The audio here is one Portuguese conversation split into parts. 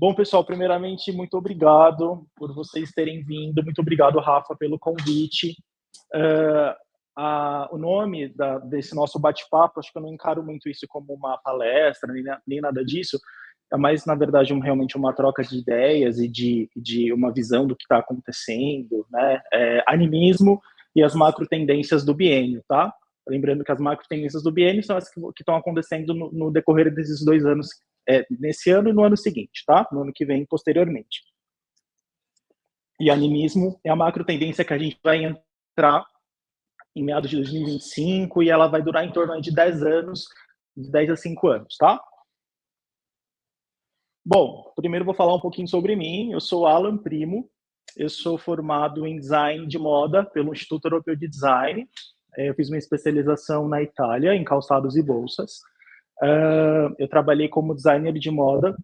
Bom, pessoal, primeiramente, muito obrigado por vocês terem vindo. Muito obrigado, Rafa, pelo convite. Eh, o nome desse nosso bate-papo, acho que eu não encaro muito isso como uma palestra, nem nada disso. É mais, na verdade, realmente uma troca de ideias e de uma visão do que está acontecendo, né? Animismo e as macro tendências do biênio, tá? Lembrando que as macro tendências do biênio são as que estão acontecendo no decorrer desses 2 anos, nesse ano e no ano seguinte, tá? No ano que vem, posteriormente. E animismo é a macro tendência que a gente vai entrar em meados de 2025 e ela vai durar em torno de 10 anos, de 10 a 5 anos, tá? Bom, primeiro vou falar um pouquinho sobre mim. Eu sou Alan Primo, eu sou formado em design de moda pelo Instituto Europeu de Design. Eu fiz uma especialização na Itália, em calçados e bolsas. Eu trabalhei como designer de moda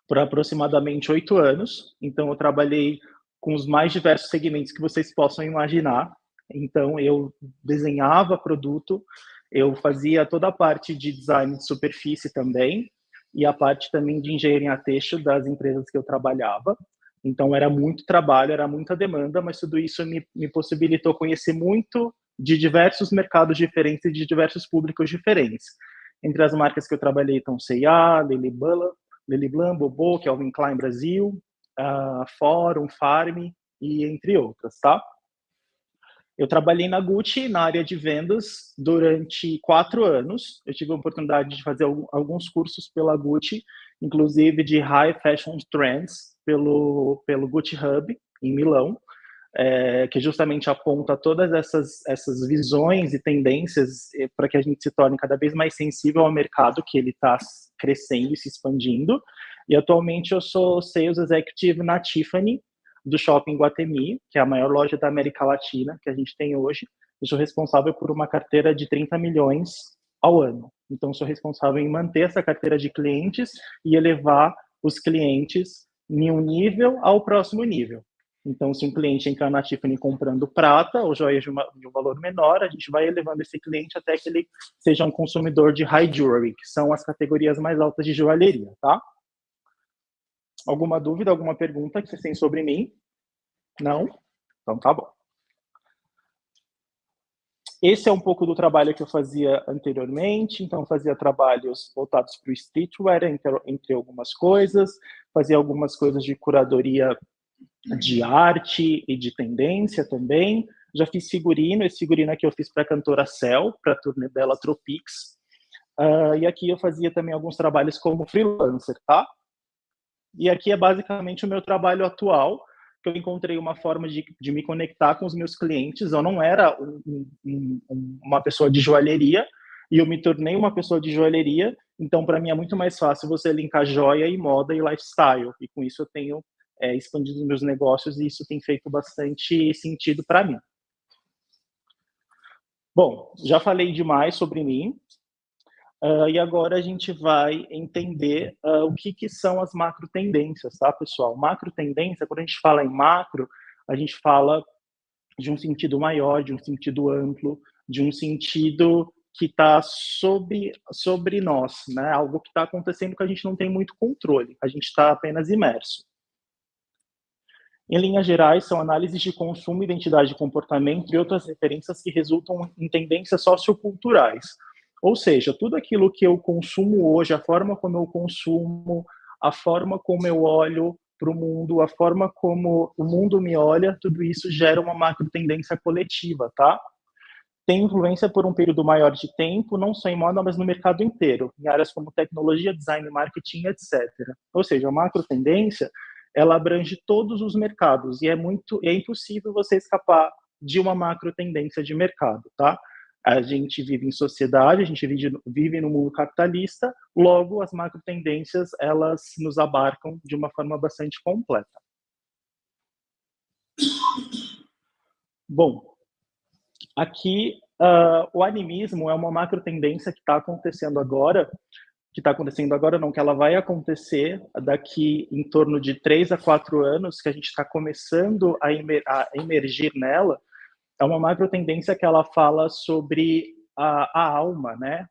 por aproximadamente 8 anos. Então, eu trabalhei com os mais diversos segmentos que vocês possam imaginar. Então, eu desenhava produto, eu fazia toda a parte de design de superfície também, e a parte também de engenharia têxtil das empresas que eu trabalhava. Então, era muito trabalho, era muita demanda, mas tudo isso me possibilitou conhecer muito de diversos mercados diferentes e de diversos públicos diferentes. Entre as marcas que eu trabalhei estão C&A, Lely Blanc, Bobô, Calvin Klein Brasil, Fórum, Farm e entre outras, tá? Eu trabalhei na Gucci, na área de vendas, durante 4 anos. Eu tive a oportunidade de fazer alguns cursos pela Gucci, inclusive de High Fashion Trends, pelo Gucci Hub, em Milão, que justamente aponta todas essas visões e tendências para que a gente se torne cada vez mais sensível ao mercado que ele está crescendo e se expandindo. E atualmente eu sou Sales Executive na Tiffany, do Shopping Guatemi, que é a maior loja da América Latina que a gente tem hoje. Eu sou responsável por uma carteira de 30 milhões ao ano. Então, sou responsável em manter essa carteira de clientes e elevar os clientes em um nível ao próximo nível. Então, se um cliente entrar na Tiffany comprando prata ou joias de um valor menor, a gente vai elevando esse cliente até que ele seja um consumidor de high jewelry, que são as categorias mais altas de joalheria, tá? Alguma dúvida, alguma pergunta que vocês têm sobre mim? Não? Então tá bom. Esse é um pouco do trabalho que eu fazia anteriormente. Então, eu fazia trabalhos voltados para o streetwear, entre algumas coisas. Fazia algumas coisas de curadoria de arte e de tendência também. Já fiz figurino. Esse figurino aqui eu fiz para a cantora Cell, para a turnê dela Tropics. E aqui eu fazia também alguns trabalhos como freelancer, tá? E aqui é basicamente o meu trabalho atual, que eu encontrei uma forma de me conectar com os meus clientes. Eu não era uma pessoa de joalheria, e eu me tornei uma pessoa de joalheria, então para mim é muito mais fácil você linkar joia e moda e lifestyle, e com isso eu tenho expandido os meus negócios, e isso tem feito bastante sentido para mim. Bom, já falei demais sobre mim, e agora a gente vai entender o que são as macro tendências, tá, pessoal? Macro tendência, quando a gente fala em macro, a gente fala de um sentido maior, de um sentido amplo, de um sentido que está sobre nós, né? Algo que está acontecendo que a gente não tem muito controle, a gente está apenas imerso. Em linhas gerais, são análises de consumo, identidade de comportamento e outras referências que resultam em tendências socioculturais. Ou seja, tudo aquilo que eu consumo hoje, a forma como eu consumo, a forma como eu olho para o mundo, a forma como o mundo me olha, tudo isso gera uma macro tendência coletiva, tá? Tem influência por um período maior de tempo, não só em moda, mas no mercado inteiro, em áreas como tecnologia, design, marketing, etc. Ou seja, a macro tendência, ela abrange todos os mercados e é impossível você escapar de uma macro tendência de mercado, tá? A gente vive em sociedade, a gente vive no mundo capitalista, logo as macro tendências, elas nos abarcam de uma forma bastante completa. Bom, aqui o animismo é uma macro tendência que está acontecendo agora, não, que ela vai acontecer daqui em torno de 3 a 4 anos, que a gente está começando a emergir nela. É uma macro tendência que ela fala sobre a alma, né?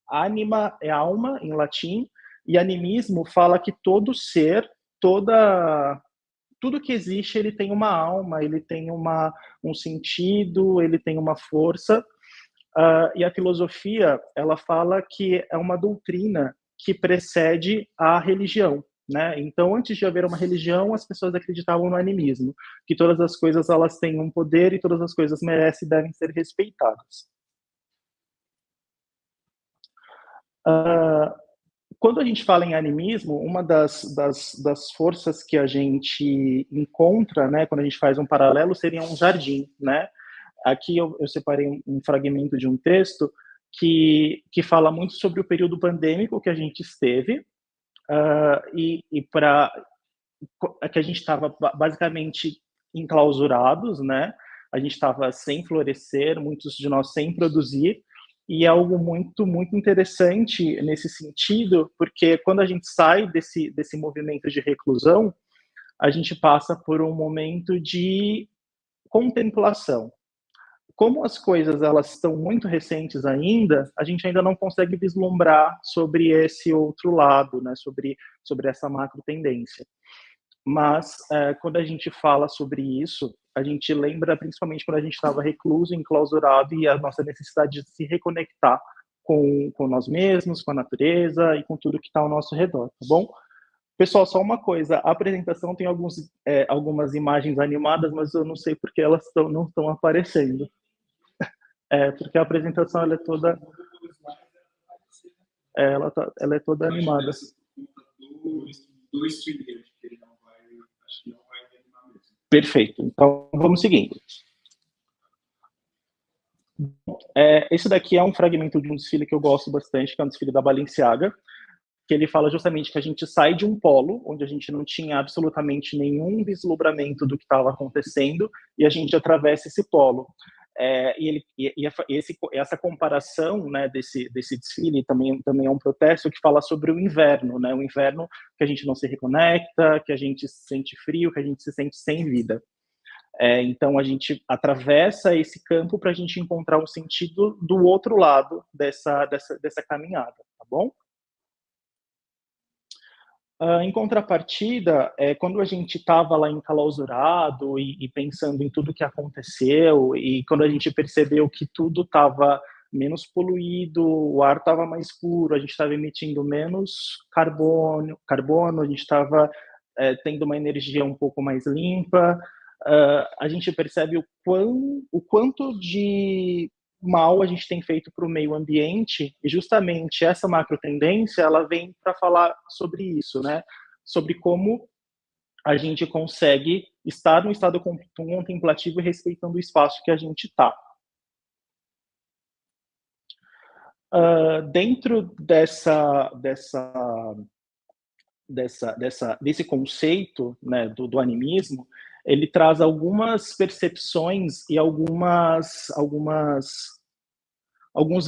Anima é alma, em latim, E animismo fala que todo ser, tudo que existe, ele tem uma alma, ele tem um sentido, ele tem uma força. E a filosofia, ela fala que é uma doutrina que precede a religião, né? Então, antes de haver uma religião, as pessoas acreditavam no animismo, que todas as coisas elas têm um poder e todas as coisas merecem e devem ser respeitadas. Quando a gente fala em animismo, uma das forças que a gente encontra, né, quando a gente faz um paralelo, seria um jardim, né? Aqui eu separei um fragmento de um texto que fala muito sobre o período pandêmico que a gente esteve, e para que a gente estava basicamente enclausurados, né? A gente estava sem florescer, muitos de nós sem produzir, e é algo muito interessante nesse sentido, porque quando a gente sai desse movimento de reclusão, a gente passa por um momento de contemplação. Como as coisas elas estão muito recentes ainda, a gente ainda não consegue vislumbrar sobre esse outro lado, né? Sobre essa macro tendência. Mas quando a gente fala sobre isso, a gente lembra principalmente quando a gente estava recluso, enclausurado, e a nossa necessidade de se reconectar com nós mesmos, com a natureza e com tudo que está ao nosso redor, tá bom? Pessoal, só uma coisa, a apresentação tem algumas imagens animadas, mas eu não sei porque elas não estão aparecendo. Porque a apresentação ela é toda... ela é toda animada. Perfeito. Então, vamos seguindo. Esse daqui é um fragmento de um desfile que eu gosto bastante, que é um desfile da Balenciaga, que ele fala justamente que a gente sai de um polo, onde a gente não tinha absolutamente nenhum vislumbramento do que estava acontecendo, e a gente atravessa esse polo. Essa comparação, né, desse desfile também é um protesto que fala sobre o inverno, né, o inverno que a gente não se reconecta, que a gente se sente frio, que a gente se sente sem vida. Então a gente atravessa esse campo para a gente encontrar um sentido do outro lado dessa caminhada, tá bom? Em contrapartida, quando a gente estava lá enclausurado e pensando em tudo que aconteceu, e quando a gente percebeu que tudo estava menos poluído, o ar estava mais puro, a gente estava emitindo menos carbono, a gente estava tendo uma energia um pouco mais limpa, a gente percebe o quanto de mal a gente tem feito para o meio ambiente, e justamente essa macro tendência ela vem para falar sobre isso, né? Sobre como a gente consegue estar no estado contemplativo e respeitando o espaço que a gente está. Dentro desse conceito, né, do animismo, ele traz algumas percepções e alguns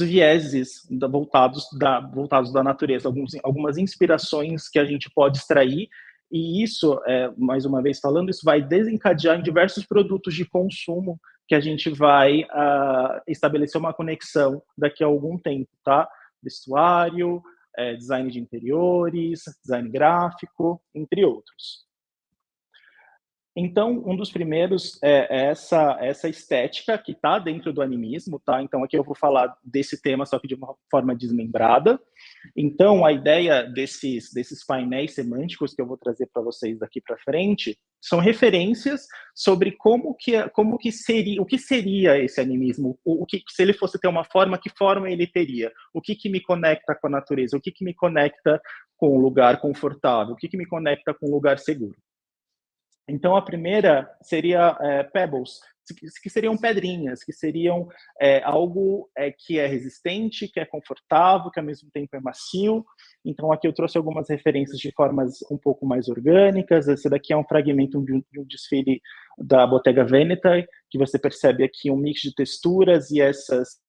vieses voltados da natureza, algumas inspirações que a gente pode extrair, e isso, mais uma vez falando, isso vai desencadear em diversos produtos de consumo que a gente vai estabelecer uma conexão daqui a algum tempo, tá? Vestuário, design de interiores, design gráfico, entre outros. Então, um dos primeiros é essa estética que está dentro do animismo, tá? Então, aqui eu vou falar desse tema, só que de uma forma desmembrada. Então, a ideia desses painéis semânticos que eu vou trazer para vocês daqui para frente são referências sobre o que seria esse animismo, se ele fosse ter uma forma, que forma ele teria, o que me conecta com a natureza, o que me conecta com um lugar confortável, o que me conecta com um lugar seguro. Então, a primeira seria pebbles, que seriam pedrinhas, que seriam algo que é resistente, que é confortável, que ao mesmo tempo é macio. Então, aqui eu trouxe algumas referências de formas um pouco mais orgânicas. Esse daqui é um fragmento de um desfile da Bottega Veneta, que você percebe aqui um mix de texturas e esses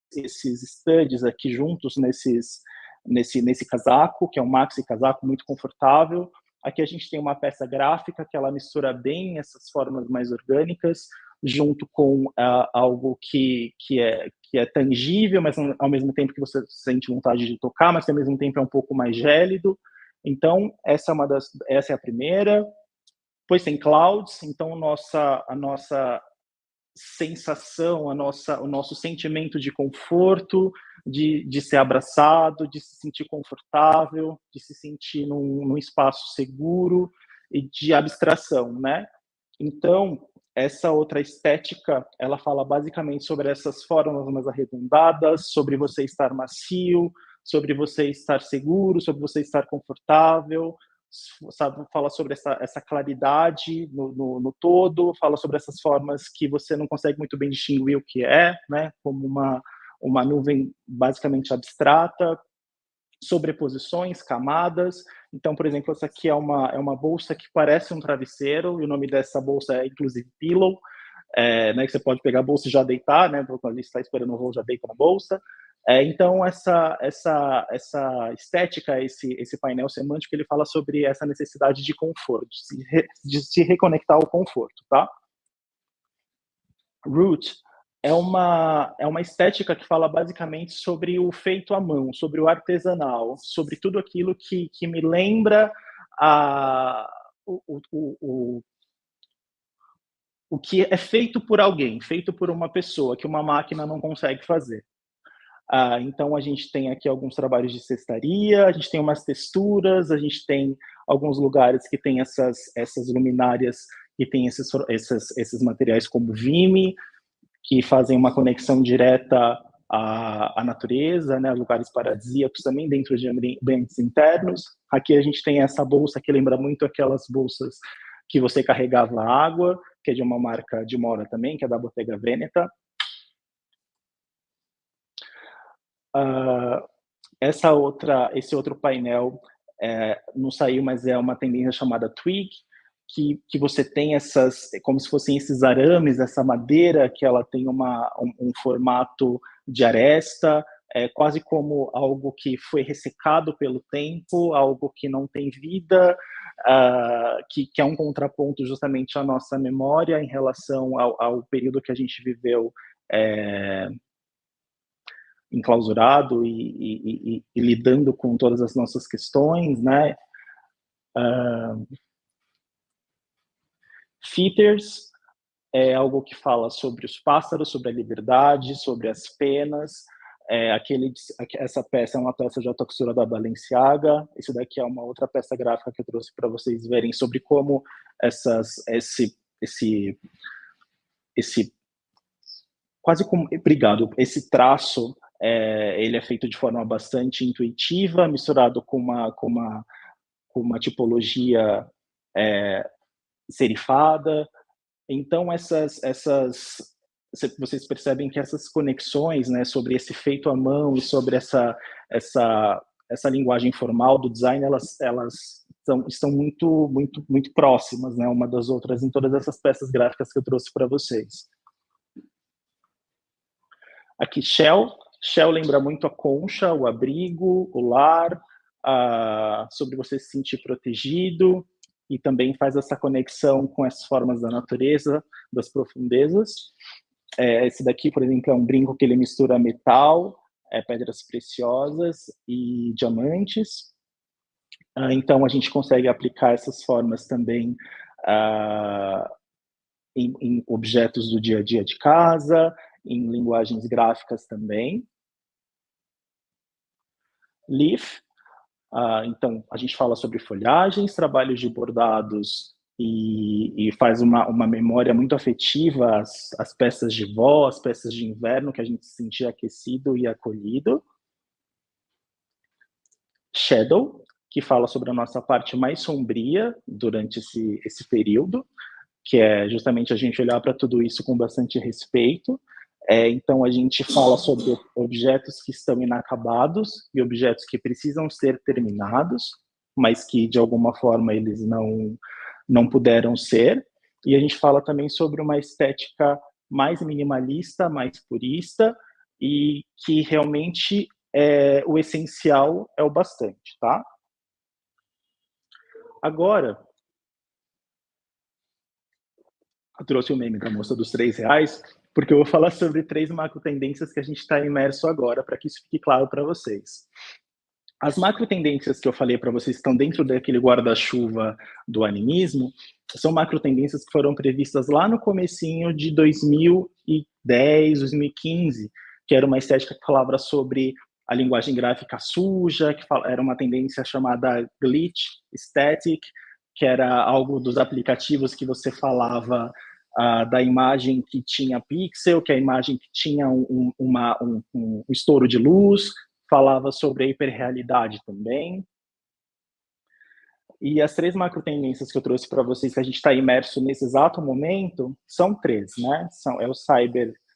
studs aqui juntos nesse casaco, que é um maxi casaco muito confortável. Aqui a gente tem uma peça gráfica que ela mistura bem essas formas mais orgânicas, junto com algo que é tangível, mas ao mesmo tempo que você sente vontade de tocar, mas que ao mesmo tempo é um pouco mais gélido. Então, essa é a primeira. Depois tem clouds, então a nossa sensação, o nosso sentimento de conforto, de ser abraçado, de se sentir confortável, de se sentir num espaço seguro e de abstração, né? Então, essa outra estética, ela fala basicamente sobre essas formas mais arredondadas, sobre você estar macio, sobre você estar seguro, sobre você estar confortável, sabe, fala sobre essa claridade no todo, fala sobre essas formas que você não consegue muito bem distinguir o que é, né, como uma nuvem basicamente abstrata, sobreposições, camadas. Então, por exemplo, essa aqui é uma bolsa que parece um travesseiro, e o nome dessa bolsa é, inclusive, pillow, né, que você pode pegar a bolsa e já deitar, né, quando a gente está esperando o voo, já deita na bolsa. Então, essa estética, esse painel semântico, ele fala sobre essa necessidade de conforto, de se reconectar ao conforto, tá? Root é uma estética que fala basicamente sobre o feito à mão, sobre o artesanal, sobre tudo aquilo que me lembra o que é feito por alguém, feito por uma pessoa, que uma máquina não consegue fazer. Então, a gente tem aqui alguns trabalhos de cestaria, a gente tem umas texturas, a gente tem alguns lugares que tem essas luminárias, que tem esses materiais como Vime, que fazem uma conexão direta à natureza, né, lugares paradisíacos também dentro de ambientes internos. Aqui a gente tem essa bolsa que lembra muito aquelas bolsas que você carregava água, que é de uma marca de moda também, que é da Bottega Veneta. Esse outro painel não saiu, mas é uma tendência chamada Twig, que você tem como se fossem esses arames, essa madeira, que ela tem um formato de aresta, quase como algo que foi ressecado pelo tempo, algo que não tem vida, que é um contraponto justamente à nossa memória em relação ao período que a gente viveu enclausurado e lidando com todas as nossas questões, né? Feathers é algo que fala sobre os pássaros, sobre a liberdade, sobre as penas. Essa peça é uma peça de alta costura da Balenciaga. Esse daqui é uma outra peça gráfica que eu trouxe para vocês verem sobre como esse traço ele é feito de forma bastante intuitiva, misturado com uma tipologia serifada. Então, vocês percebem que essas conexões, né, sobre esse feito à mão e sobre essa linguagem formal do design, elas estão muito próximas, né, uma das outras em todas essas peças gráficas que eu trouxe para vocês. Aqui, Shell lembra muito a concha, o abrigo, o lar, sobre você se sentir protegido, e também faz essa conexão com as formas da natureza, das profundezas. Esse daqui, por exemplo, é um brinco que ele mistura metal, pedras preciosas e diamantes. Então, a gente consegue aplicar essas formas também em objetos do dia a dia de casa, em linguagens gráficas também. Leaf, então a gente fala sobre folhagens, trabalhos de bordados e faz uma memória muito afetiva às peças de vó, às peças de inverno, que a gente se sentia aquecido e acolhido. Shadow, que fala sobre a nossa parte mais sombria durante esse período, que é justamente a gente olhar para tudo isso com bastante respeito. Então, a gente fala sobre objetos que estão inacabados e objetos que precisam ser terminados, mas que, de alguma forma, eles não puderam ser. E a gente fala também sobre uma estética mais minimalista, mais purista, e que realmente o essencial é o bastante, tá? Agora, eu trouxe o meme da moça dos R$3, porque eu vou falar sobre 3 macro tendências que a gente está imerso agora, para que isso fique claro para vocês. As macro tendências que eu falei para vocês estão dentro daquele guarda-chuva do animismo, são macro tendências que foram previstas lá no comecinho de 2010, 2015, que era uma estética que falava sobre a linguagem gráfica suja, que era uma tendência chamada glitch aesthetic, que era algo dos aplicativos que você falava da imagem que tinha pixel, que é a imagem que tinha um estouro de luz, falava sobre a hiperrealidade também. E as 3 macro tendências que eu trouxe para vocês, que a gente está imerso nesse exato momento, são 3, né? É o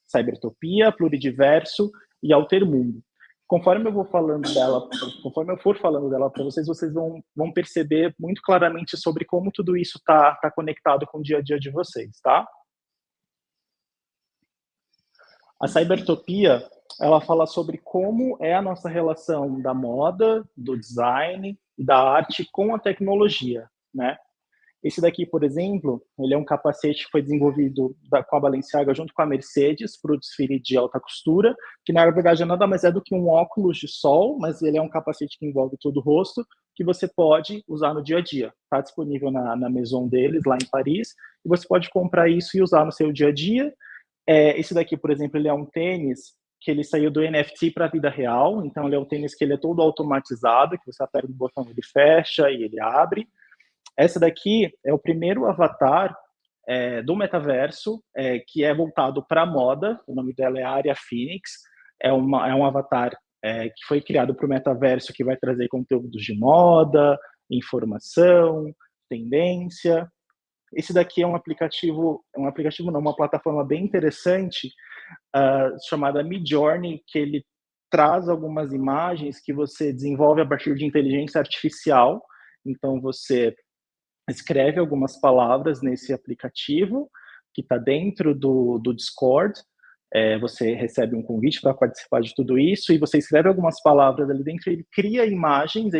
cybertopia, pluridiverso e altermundo. Conforme eu vou falando dela, conforme eu for falando dela para vocês, vocês vão perceber muito claramente sobre como tudo isso está conectado com o dia a dia de vocês, tá? A cybertopia, ela fala sobre como é a nossa relação da moda, do design e da arte com a tecnologia, né? Esse daqui, por exemplo, ele é um capacete que foi desenvolvido com a Balenciaga junto com a Mercedes para o desfile de alta costura, que na verdade nada mais é do que um óculos de sol, mas ele é um capacete que envolve todo o rosto, que você pode usar no dia a dia. Está disponível na Maison deles, lá em Paris, e você pode comprar isso e usar no seu dia a dia. Esse daqui, por exemplo, ele é um tênis que ele saiu do NFT para a vida real, então ele é um tênis que ele é todo automatizado, que você aperta o botão, ele fecha e ele abre. Essa daqui é o primeiro avatar do metaverso, que é voltado para a moda, o nome dela é Aria Phoenix, é um avatar que foi criado para o metaverso, que vai trazer conteúdos de moda, informação, tendência. Esse daqui é um aplicativo não, uma plataforma bem interessante, chamada Midjourney, que ele traz algumas imagens que você desenvolve a partir de inteligência artificial. Então, você escreve algumas palavras nesse aplicativo, que está dentro do Discord. Você recebe um convite para participar de tudo isso, e você escreve algumas palavras ali dentro, ele cria imagens,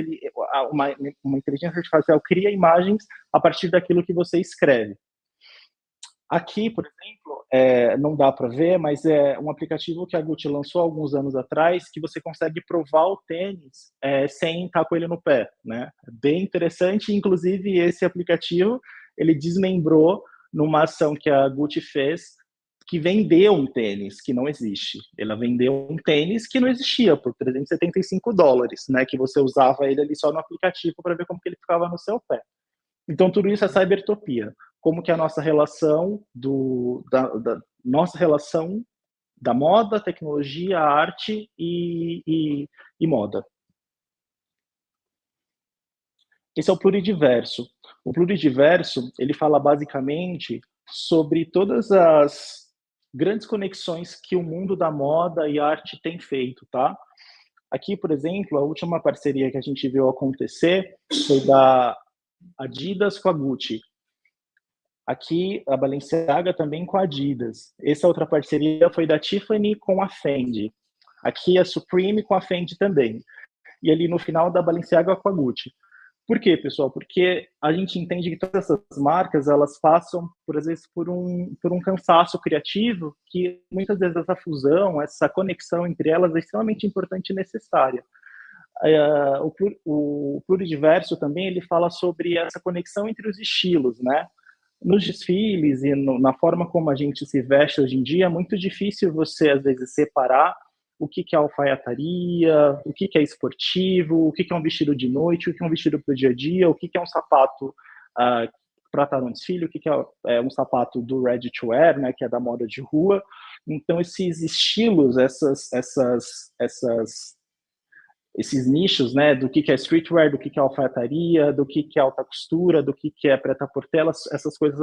uma inteligência artificial cria imagens a partir daquilo que você escreve. Aqui, por exemplo, não dá para ver, mas é um aplicativo que a Gucci lançou há alguns anos atrás, que você consegue provar o tênis sem estar com ele no pé, né? É bem interessante, inclusive esse aplicativo, ele desmembrou numa ação que a Gucci fez, que vendeu um tênis que não existe. Ela vendeu um tênis que não existia por $375, né? Que você usava ele ali só no aplicativo para ver como que ele ficava no seu pé. Então, tudo isso é cybertopia. Como que é a nossa relação nossa relação da moda, tecnologia, arte e moda. Esse é o pluridiverso. O pluridiverso, ele fala basicamente sobre todas as grandes conexões que o mundo da moda e arte tem feito, tá? Aqui, por exemplo, a última parceria que a gente viu acontecer foi da Adidas com a Gucci. Aqui, a Balenciaga também com a Adidas. Essa outra parceria foi da Tiffany com a Fendi. Aqui, a Supreme com a Fendi também. E ali no final, da Balenciaga com a Gucci. Por quê, pessoal? Porque a gente entende que todas essas marcas, elas passam, por vezes, por um cansaço criativo, que muitas vezes essa fusão, essa conexão entre elas é extremamente importante e necessária. O pluridiverso também, ele fala sobre essa conexão entre os estilos, né? Nos desfiles e na forma como a gente se veste hoje em dia, é muito difícil você, às vezes, separar o que é alfaiataria, o que é esportivo, o que é um vestido de noite, o que é um vestido para o dia a dia, o que é um sapato para estar no desfile, o que é um sapato do ready to wear, né, que é da moda de rua. Então, esses estilos, esses nichos, né, do que é streetwear, do que é alfaiataria, do que é alta costura, do que é prêt-à-porter, essas coisas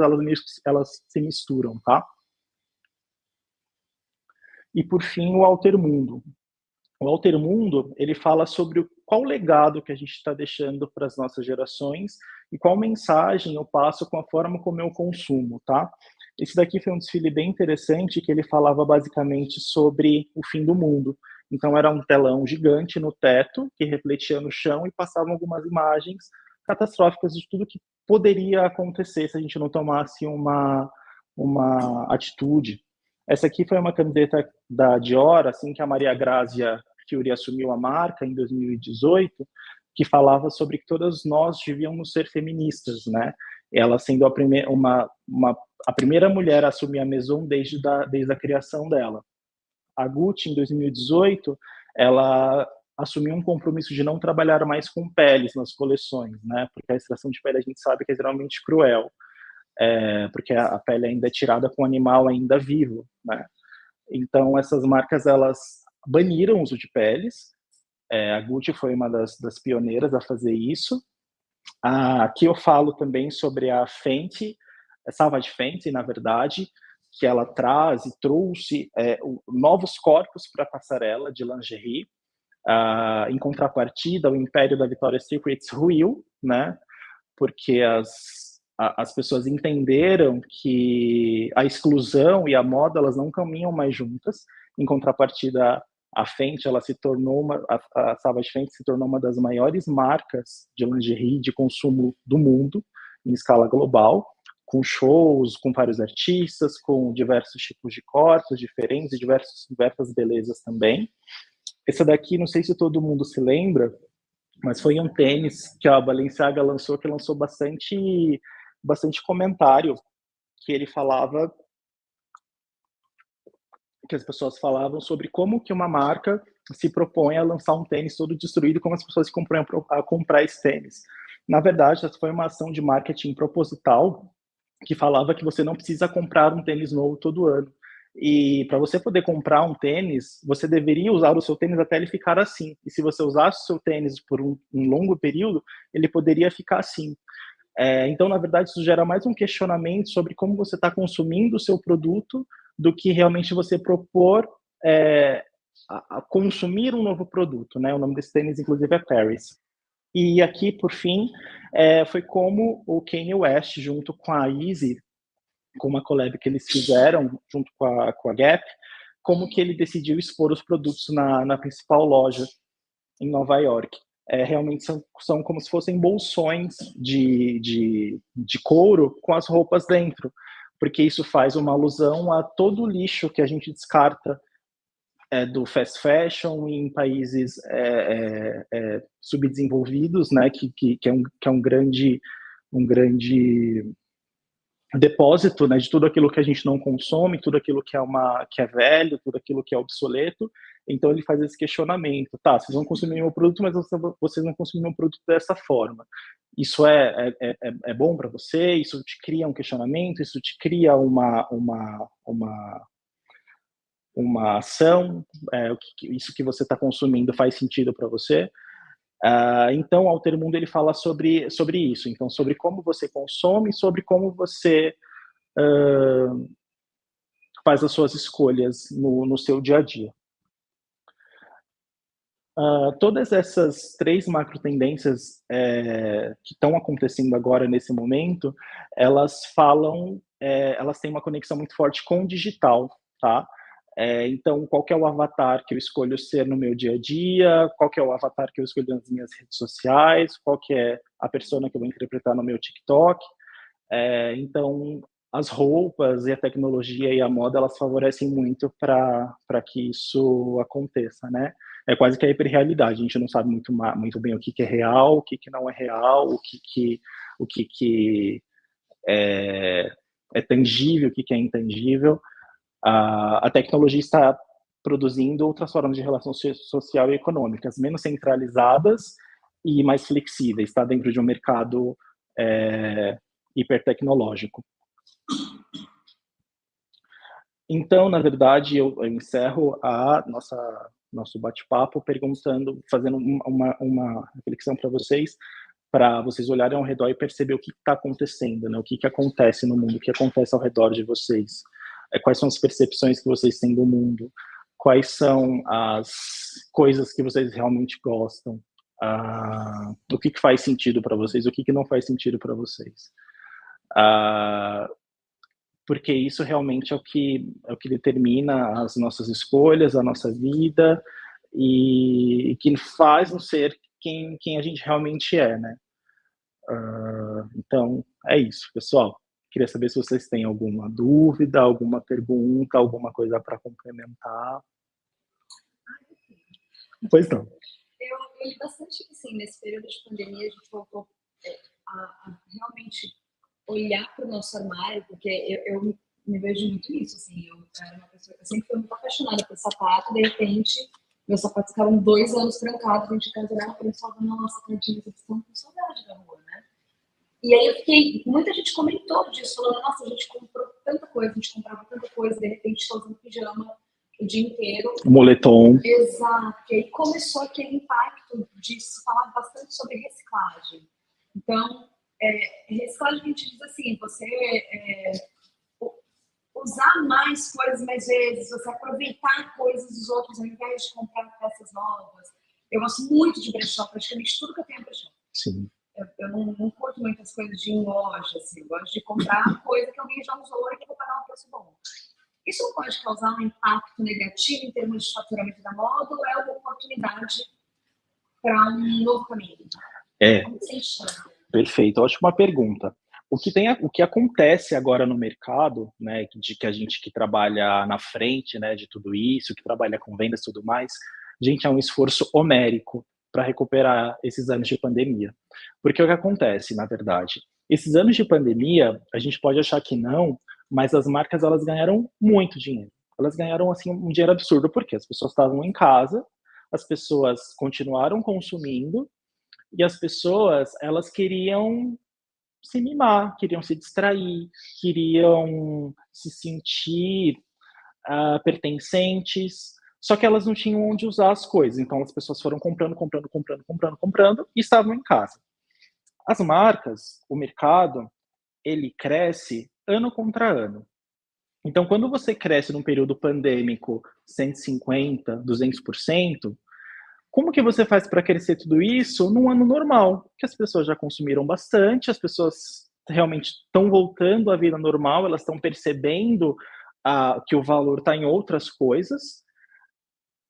elas se misturam, tá? E por fim, o altermundo. O altermundo, ele fala sobre qual legado que a gente está deixando para as nossas gerações e qual mensagem eu passo com a forma como eu consumo, tá? Esse daqui foi um desfile bem interessante, que ele falava basicamente sobre o fim do mundo. Então, era um telão gigante no teto, que refletia no chão e passavam algumas imagens catastróficas de tudo que poderia acontecer se a gente não tomasse uma atitude. Essa aqui foi uma camiseta da Dior, assim que a Maria Grazia Fury assumiu a marca em 2018, que falava sobre que todas nós devíamos ser feministas, né? Ela sendo a primeira mulher a assumir a Maison desde a criação dela. A Gucci, em 2018, ela assumiu um compromisso de não trabalhar mais com peles nas coleções, né? Porque a extração de pele a gente sabe que é extremamente cruel, porque a pele ainda é tirada com o animal ainda vivo, né? Então, essas marcas, elas baniram o uso de peles. A Gucci foi uma das pioneiras a fazer isso. Aqui eu falo também sobre a Fenty, Savage Fenty, na verdade, que ela traz e trouxe novos corpos para a passarela de lingerie. Em contrapartida, o império da Victoria's Secret ruiu, né? Porque as pessoas entenderam que a exclusão e a moda, elas não caminham mais juntas. Em contrapartida, a Fenty, ela se tornou a Savage Fenty se tornou uma das maiores marcas de lingerie de consumo do mundo, em escala global, com shows, com vários artistas, com diversos tipos de corpos diferentes e diversas belezas também. Esse daqui, não sei se todo mundo se lembra, mas foi um tênis que a Balenciaga lançou, que lançou bastante comentário, que ele falava, que as pessoas falavam sobre como que uma marca se propõe a lançar um tênis todo destruído, como as pessoas se compõem a comprar esse tênis. Na verdade, essa foi uma ação de marketing proposital, que falava que você não precisa comprar um tênis novo todo ano. E para você poder comprar um tênis, você deveria usar o seu tênis até ele ficar assim. E se você usasse o seu tênis por um longo período, ele poderia ficar assim. Então, na verdade, isso gera mais um questionamento sobre como você está consumindo o seu produto do que realmente você propor a consumir um novo produto, né? O nome desse tênis, inclusive, é Paris. E aqui, por fim, foi como o Kanye West, junto com a Yeezy, com uma collab que eles fizeram, junto com a Gap, como que ele decidiu expor os produtos na principal loja em Nova York. Realmente são como se fossem bolsões de couro com as roupas dentro, porque isso faz uma alusão a todo o lixo que a gente descarta do fast fashion em países subdesenvolvidos, né, que é um grande depósito, né, de tudo aquilo que a gente não consome, tudo aquilo que é velho, tudo aquilo que é obsoleto. Então ele faz esse questionamento, tá? Vocês vão consumir meu produto, mas vocês não consumem meu produto dessa forma. Isso é bom para você? Isso te cria um questionamento? Isso te cria uma ação? Isso que você está consumindo faz sentido para você? Então, Altermundo ele fala sobre isso, então sobre como você consome, sobre como você faz as suas escolhas no seu dia a dia. Todas essas 3 macro tendências que estão acontecendo agora nesse momento, elas têm uma conexão muito forte com o digital, tá? Então, qual que é o avatar que eu escolho ser no meu dia a dia, qual que é o avatar que eu escolho nas minhas redes sociais, qual que é a persona que eu vou interpretar no meu TikTok. Então, as roupas e a tecnologia e a moda, elas favorecem muito para que isso aconteça, né? É quase que a hiperrealidade, a gente não sabe muito bem o que é real, o que não é real, o que é tangível, o que é intangível. A tecnologia está produzindo outras formas de relação social e econômicas, menos centralizadas e mais flexíveis, está dentro de um mercado hipertecnológico. Então, na verdade, eu encerro nosso bate-papo fazendo uma reflexão para vocês olharem ao redor e perceber o que está acontecendo, né? O que acontece no mundo, o que acontece ao redor de vocês, quais são as percepções que vocês têm do mundo, quais são as coisas que vocês realmente gostam, o que faz sentido para vocês, o que não faz sentido para vocês. Porque isso realmente é o que determina as nossas escolhas, a nossa vida, e que faz nos ser quem a gente realmente é, né? Então, é isso, pessoal. Queria saber se vocês têm alguma dúvida, alguma pergunta, alguma coisa para complementar. Pois não. Eu li bastante que, assim, nesse período de pandemia, a gente voltou a realmente olhar para o nosso armário, porque eu me vejo muito nisso, assim, eu era uma pessoa que sempre fui muito apaixonada por sapato, de repente, meus sapatos ficaram 2 anos trancados dentro de casa, olhava para eles e falava, nossa, tadinhos, eles estão com saudade da rua, né? E aí eu fiquei, muita gente comentou disso, falando, nossa, a gente comprou tanta coisa, a gente comprava tanta coisa, de repente estou usando pijama o dia inteiro. Moletom. Exato. E aí começou aquele impacto de se falar bastante sobre reciclagem. Então, reciclagem a gente diz assim, você usar mais coisas mais vezes, você aproveitar coisas dos outros ao invés de comprar peças novas. Eu gosto muito de brechó, praticamente tudo que eu tenho é brechó. Sim. Eu não curto muitas coisas de em loja, assim, eu gosto de comprar coisa que alguém já usou e que eu vou pagar um preço bom. Isso não pode causar um impacto negativo em termos de faturamento da moda ou é uma oportunidade para um novo caminho? Como você enxerga? Perfeito, ótima pergunta. O que acontece agora no mercado, né, de que a gente que trabalha na frente, né, de tudo isso, que trabalha com vendas e tudo mais, gente, é um esforço homérico para recuperar esses anos de pandemia. Porque o que acontece, na verdade, esses anos de pandemia, a gente pode achar que não, mas as marcas elas ganharam muito dinheiro. Elas ganharam assim um dinheiro absurdo porque as pessoas estavam em casa, as pessoas continuaram consumindo e as pessoas, elas queriam se mimar, queriam se distrair, queriam se sentir pertencentes, só que elas não tinham onde usar as coisas. Então as pessoas foram comprando e estavam em casa. As marcas, o mercado, ele cresce ano contra ano. Então, quando você cresce num período pandêmico 150, 200%, como que você faz para crescer tudo isso num ano normal? Que as pessoas já consumiram bastante, as pessoas realmente estão voltando à vida normal, elas estão percebendo que o valor está em outras coisas.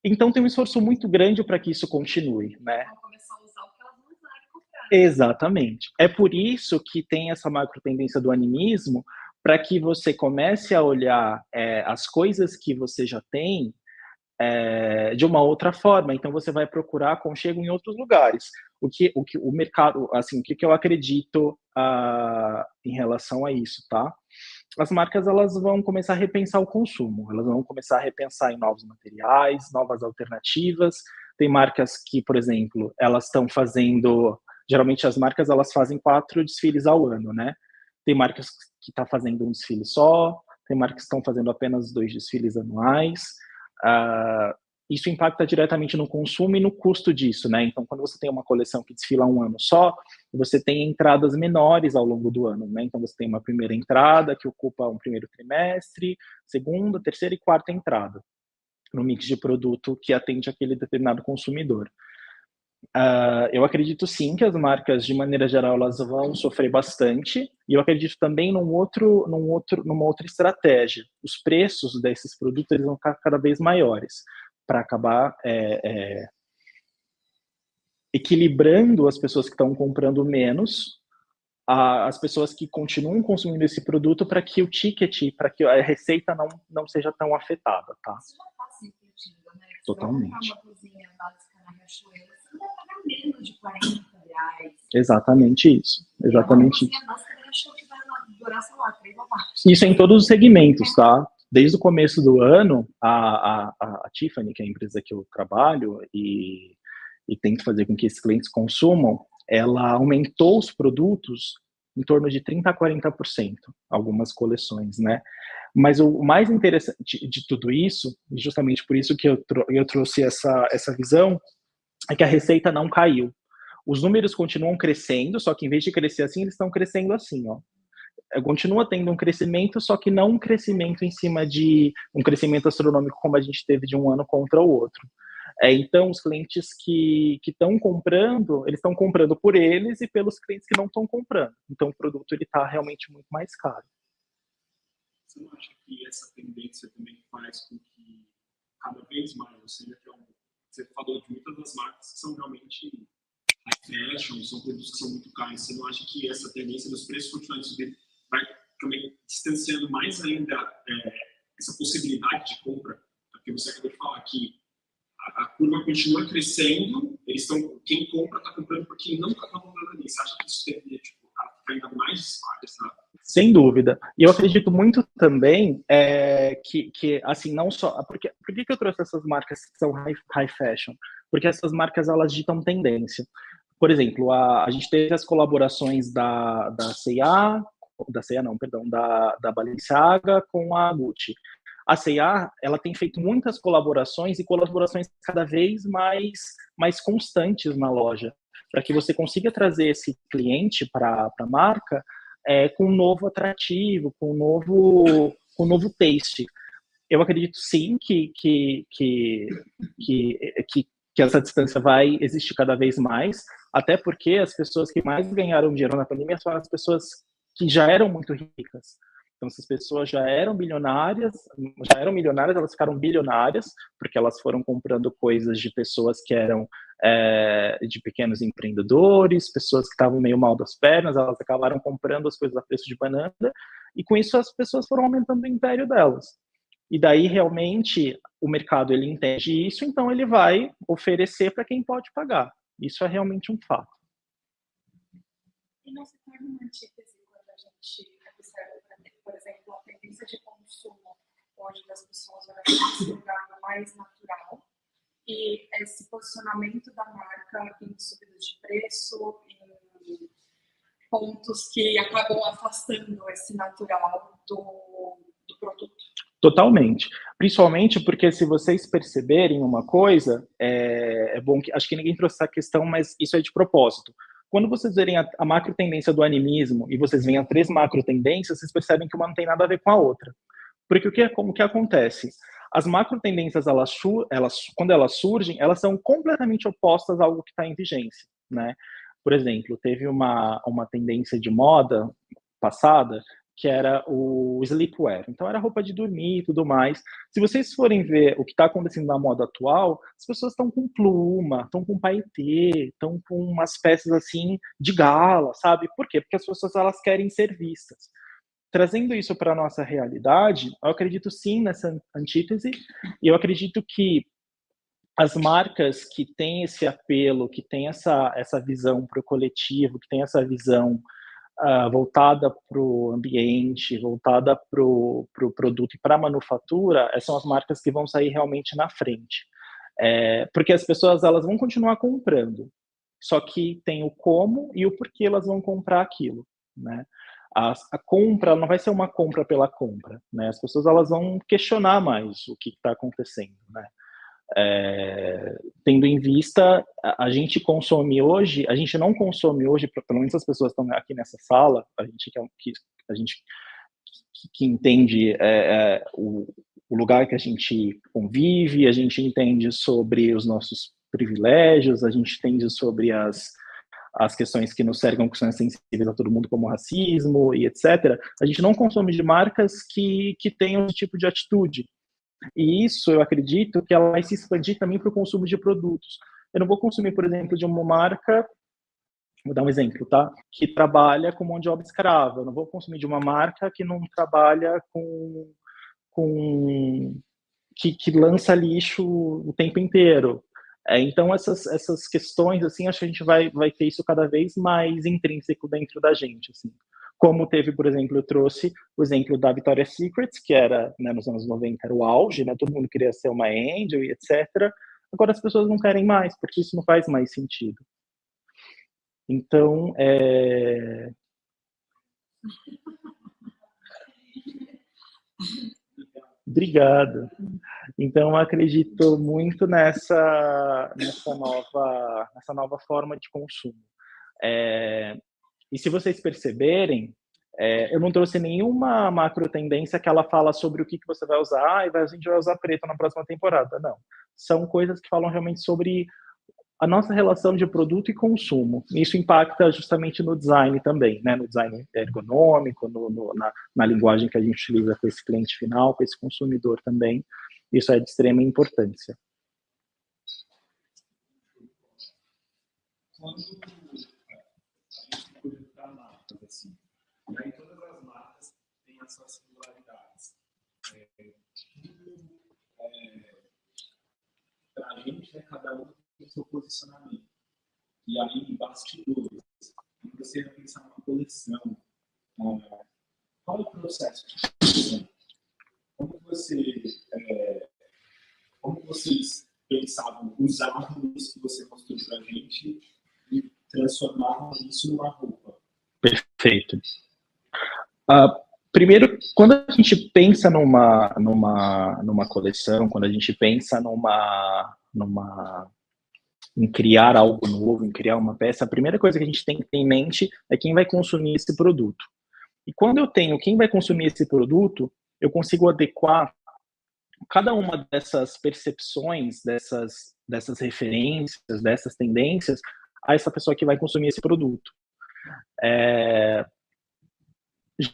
Então tem um esforço muito grande para que isso continue, né? Vão começar a usar o que elas não usaram e comprar. Exatamente. É por isso que tem essa macro tendência do animismo, para que você comece a olhar as coisas que você já tem de uma outra forma. Então você vai procurar aconchego em outros lugares. O mercado, assim, o que eu acredito em relação a isso, tá? As marcas elas vão começar a repensar o consumo, elas vão começar a repensar em novos materiais, novas alternativas. Tem marcas que, por exemplo, elas estão fazendo, geralmente as marcas elas fazem 4 desfiles ao ano, né? Tem marcas que estão fazendo um desfile só, tem marcas que estão fazendo apenas 2 desfiles anuais. Isso impacta diretamente no consumo e no custo disso, né? Então, quando você tem uma coleção que desfila um ano só, você tem entradas menores ao longo do ano, né? Então, você tem uma primeira entrada que ocupa um primeiro trimestre, segunda, terceira e quarta entrada no mix de produto que atende aquele determinado consumidor. Eu acredito sim que as marcas, de maneira geral, elas vão sofrer bastante, e eu acredito também numa outra estratégia. Os preços desses produtos eles vão ficar cada vez maiores, para acabar equilibrando as pessoas que estão comprando menos, as pessoas que continuam consumindo esse produto, para que o ticket, para que a receita não seja tão afetada, tá? Isso já está se repetindo, né? Totalmente. Você vai comprar uma cozinha básica na Riachuelo, você vai pagar menos de R$40. Exatamente isso. Exatamente isso. Uma cozinha básica da Riachuelo que vai durar, sei lá, 3 lavagens. Isso em todos os segmentos, tá? Desde o começo do ano, a Tiffany, que é a empresa que eu trabalho e tento fazer com que esses clientes consumam, ela aumentou os produtos em torno de 30% a 40%, algumas coleções, né? Mas o mais interessante de tudo isso, justamente por isso que eu trouxe essa visão, é que a receita não caiu. Os números continuam crescendo, só que em vez de crescer assim, eles estão crescendo assim, ó. Continua tendo um crescimento, só que não um crescimento em cima de um crescimento astronômico como a gente teve de um ano contra o outro. Então, os clientes que estão comprando, eles estão comprando por eles e pelos clientes que não estão comprando. Então, o produto está realmente muito mais caro. Você não acha que essa tendência também faz com que cada vez mais, você falou de muitas das marcas que são realmente high fashion, são produtos que são muito caros. Você não acha que essa tendência dos preços continuarem subindo vai também distanciando mais ainda essa possibilidade de compra? Porque você acabou de falar que a curva continua crescendo, quem compra está comprando porque quem não está comprando ali. Você acha que isso deveria ficar ainda mais disparado? Sem dúvida. E eu acredito muito também que assim, não só... Por que eu trouxe essas marcas que são high fashion? Porque essas marcas, elas ditam tendência. Por exemplo, a gente teve as colaborações da C&A, da Balenciaga com a Gucci. A C&A, ela tem feito muitas colaborações e colaborações cada vez mais constantes na loja, para que você consiga trazer esse cliente para a marca com um novo atrativo, com um novo taste. Eu acredito sim que essa distância vai existir cada vez mais, até porque as pessoas que mais ganharam dinheiro na pandemia são as pessoas que já eram muito ricas. Então, essas pessoas já eram milionárias, elas ficaram bilionárias, porque elas foram comprando coisas de pessoas que eram de pequenos empreendedores, pessoas que estavam meio mal das pernas, elas acabaram comprando as coisas a preço de banana, e com isso as pessoas foram aumentando o império delas. E daí, realmente, o mercado ele entende isso, então ele vai oferecer para quem pode pagar. Isso é realmente um fato. E não se torna uma antítese quando a gente observa, por exemplo, a tendência de consumo hoje das pessoas olhando esse lugar mais natural e esse posicionamento da marca em subidas de preço, em pontos que acabam afastando esse natural do produto. Totalmente. Principalmente porque, se vocês perceberem uma coisa, é bom que... Acho que ninguém trouxe essa questão, mas isso é de propósito. Quando vocês verem a macro tendência do animismo e vocês veem as 3 macro tendências, vocês percebem que uma não tem nada a ver com a outra. Porque o que acontece? As macro tendências, quando elas surgem, elas são completamente opostas a algo que está em vigência, né? Por exemplo, teve uma tendência de moda passada que era o sleepwear. Então, era roupa de dormir e tudo mais. Se vocês forem ver o que está acontecendo na moda atual, as pessoas estão com pluma, estão com paetê, estão com umas peças assim de gala, sabe? Por quê? Porque as pessoas elas querem ser vistas. Trazendo isso para a nossa realidade, eu acredito sim nessa antítese, e eu acredito que as marcas que têm esse apelo, que têm essa visão para o coletivo, que têm essa visão voltada para o ambiente, voltada para o produto e para a manufatura, são as marcas que vão sair realmente na frente. Porque as pessoas elas vão continuar comprando, só que tem o como e o porquê elas vão comprar aquilo, né? A compra não vai ser uma compra pela compra, né? As pessoas elas vão questionar mais o que está acontecendo, né? Tendo em vista, a gente não consome hoje, pelo menos as pessoas estão aqui nessa sala, a gente que entende o lugar que a gente convive, a gente entende sobre os nossos privilégios, a gente entende sobre as questões que nos cercam, que são sensíveis a todo mundo, como racismo e etc. A gente não consome de marcas que tenham esse tipo de atitude. E isso, eu acredito, que ela vai se expandir também para o consumo de produtos. Eu não vou consumir, por exemplo, de uma marca, vou dar um exemplo, tá? Que trabalha com mão de obra escrava. Eu não vou consumir de uma marca que não trabalha que lança lixo o tempo inteiro. Então, essas questões, assim, acho que a gente vai ter isso cada vez mais intrínseco dentro da gente, assim. Como teve, por exemplo, eu trouxe o exemplo da Victoria's Secret, que era, né, nos anos 90, era o auge, né, todo mundo queria ser uma Angel e etc. Agora as pessoas não querem mais, porque isso não faz mais sentido. Então, Obrigado. Então, eu acredito muito nessa nova forma de consumo. E se vocês perceberem, eu não trouxe nenhuma macro tendência que ela fala sobre o que você vai usar, e a gente vai usar preto na próxima temporada. Não. São coisas que falam realmente sobre a nossa relação de produto e consumo. Isso impacta justamente no design também, né? No design ergonômico, na linguagem que a gente utiliza com esse cliente final, com esse consumidor também. Isso é de extrema importância. Quando a gente projetar marcas, assim, e aí todas as marcas têm as suas singularidades. Para a gente é cada um tem o seu posicionamento. E aí, em bastidores, você vai pensar numa coleção. Qual é o processo de coleção? Como vocês pensavam, usavam isso que você mostrou para a gente e transformavam isso numa roupa? Perfeito. Primeiro, quando a gente pensa numa coleção, quando a gente pensa em criar algo novo, em criar uma peça, a primeira coisa que a gente tem que ter em mente é quem vai consumir esse produto. E quando eu tenho quem vai consumir esse produto, eu consigo adequar cada uma dessas percepções, dessas referências, dessas tendências, a essa pessoa que vai consumir esse produto.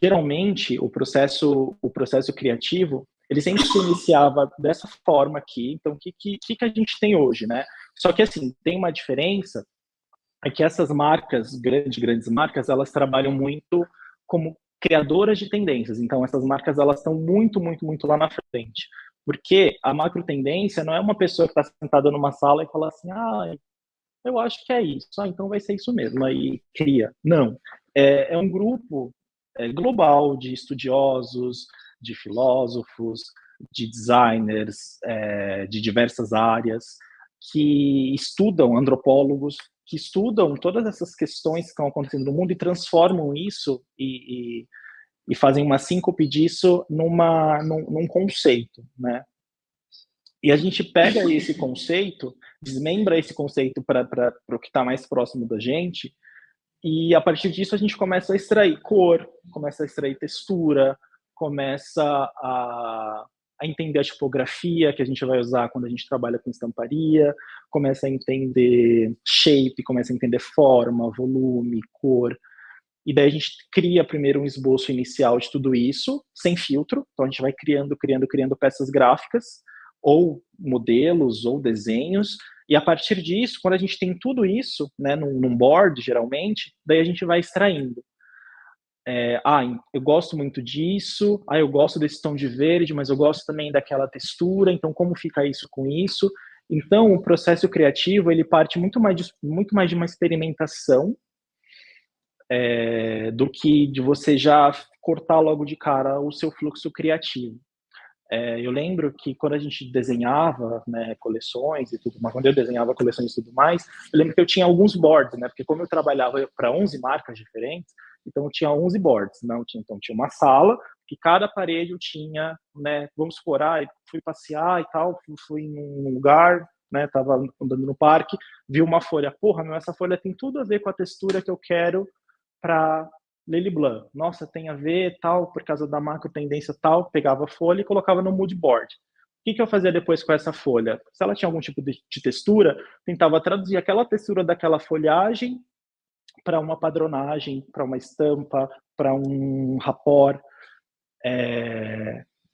Geralmente, o processo criativo, ele sempre se iniciava dessa forma aqui. Então, o que a gente tem hoje, né? Só que, assim, tem uma diferença, é que essas marcas, grandes marcas, elas trabalham muito como criadoras de tendências. Então, essas marcas, elas estão muito, muito, muito lá na frente. Porque a macro tendência não é uma pessoa que está sentada numa sala e fala assim, eu acho que é isso, então vai ser isso mesmo, aí cria. Não, é um grupo global de estudiosos, de filósofos, de designers, de diversas áreas, que estudam, antropólogos, que estudam todas essas questões que estão acontecendo no mundo e transformam isso e fazem uma síncope disso num conceito, né? E a gente pega esse conceito, desmembra esse conceito para o que está mais próximo da gente, e a partir disso a gente começa a extrair cor, começa a extrair textura, começa a entender a tipografia que a gente vai usar quando a gente trabalha com estamparia, começa a entender shape, começa a entender forma, volume, cor. E daí a gente cria primeiro um esboço inicial de tudo isso, sem filtro. Então a gente vai criando peças gráficas, ou modelos, ou desenhos. E a partir disso, quando a gente tem tudo isso, né, num board, geralmente, daí a gente vai extraindo. Eu gosto muito disso, eu gosto desse tom de verde, mas eu gosto também daquela textura, então como fica isso com isso? Então, o processo criativo, ele parte muito mais de uma experimentação, do que de você já cortar logo de cara o seu fluxo criativo. Eu lembro que quando a gente desenhava, né, coleções e tudo mais, quando eu desenhava coleções e tudo mais, eu lembro que eu tinha alguns boards, né, porque como eu trabalhava para 11 marcas diferentes, então eu tinha 11 boards, não tinha, então tinha uma sala que cada parede eu tinha, né, vamos supor, fui passear e tal, fui num lugar, né, tava andando no parque, vi uma folha, essa folha tem tudo a ver com a textura que eu quero para Lily Blanc. Nossa, tem a ver, tal, por causa da macro tendência tal, pegava a folha e colocava no mood board. O que eu fazia depois com essa folha? Se ela tinha algum tipo de textura, tentava traduzir aquela textura daquela folhagem para uma padronagem, para uma estampa, para um rapport.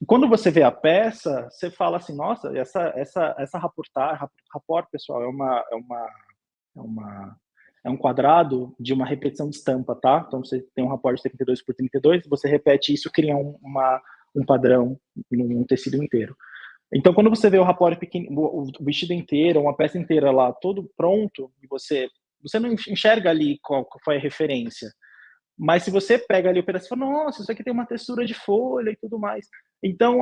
Quando você vê a peça, você fala assim, nossa, essa rapport, pessoal, é um quadrado de uma repetição de estampa, tá? Então, você tem um rapport de 32 por 32, você repete isso, cria um padrão num tecido inteiro. Então, quando você vê o rapport pequeno, o vestido inteiro, uma peça inteira lá, todo pronto, e você não enxerga ali qual foi a referência. Mas se você pega ali o pedaço e fala, nossa, isso aqui tem uma textura de folha e tudo mais. Então,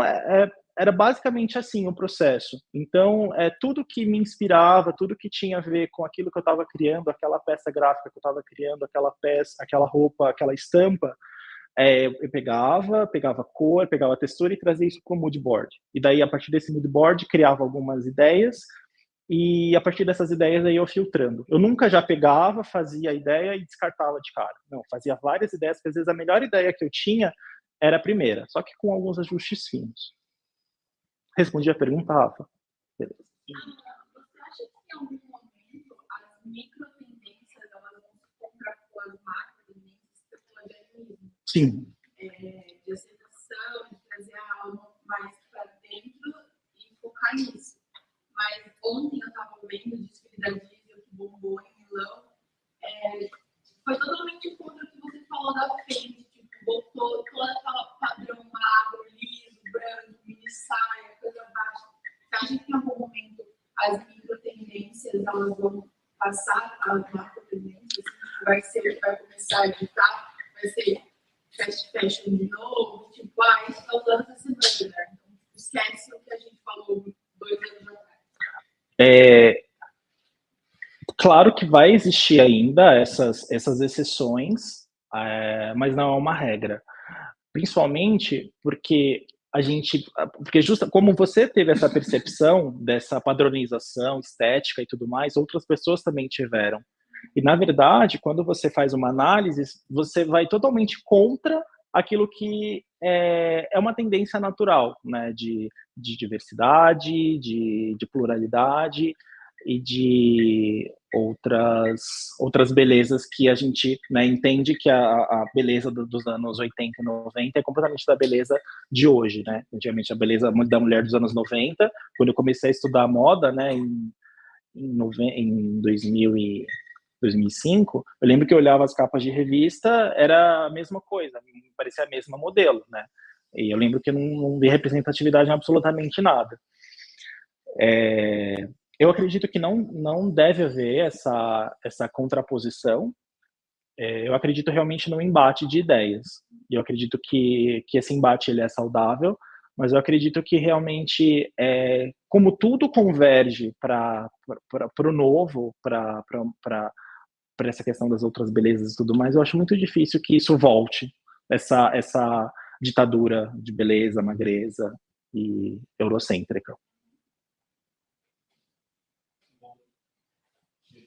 era basicamente assim o processo. Então, tudo que me inspirava, tudo que tinha a ver com aquilo que eu estava criando, aquela peça gráfica que eu estava criando, aquela peça, aquela roupa, aquela estampa, eu pegava cor, pegava textura e trazia isso para o mood board. E daí, a partir desse mood board, criava algumas ideias, e a partir dessas ideias aí eu filtrando. Eu nunca já pegava, fazia a ideia e descartava de cara. Não, fazia várias ideias, porque às vezes a melhor ideia que eu tinha era a primeira, só que com alguns ajustes finos. Respondi a pergunta, Rafa? Beleza. Você acha que em algum momento as micro-tendências elas vão se contrapor às macro-tendências pelo adiantismo? Sim. De aceitação, de trazer algo mais para dentro e focar nisso. Mas ontem eu estava vendo o desfile da Diesel que bombou em Milão. Foi totalmente contra o que você falou da frente. Tipo, botou toda aquela padrão magro, liso, branco, mini saia, coisa baixa. Você acha que em algum momento as micro-tendências passar a marca tendência, vai começar a editar, vai ser fast fashion de novo, tipo, a gente está usando essa semana, né? Então, esquece o que a gente falou 2 anos atrás. Claro que vai existir ainda essas exceções, mas não é uma regra. Principalmente porque justa como você teve essa percepção dessa padronização estética e tudo mais, outras pessoas também tiveram. E na verdade, quando você faz uma análise, você vai totalmente contra aquilo que é uma tendência natural, né, de diversidade, de pluralidade e de outras belezas que a gente, né, entende que a beleza dos anos 80 e 90 é completamente da beleza de hoje, né? Antigamente a beleza da mulher dos anos 90, quando eu comecei a estudar moda, né, em 2005, eu lembro que eu olhava as capas de revista, era a mesma coisa, parecia a mesma modelo, né? E eu lembro que eu não vi representatividade em absolutamente nada. Eu acredito que não deve haver essa contraposição. Eu acredito realmente no embate de ideias. E eu acredito que esse embate ele é saudável, mas eu acredito que realmente, como tudo converge para o novo, para essa questão das outras belezas e tudo mais, eu acho muito difícil que isso volte, essa ditadura de beleza, magreza e eurocêntrica.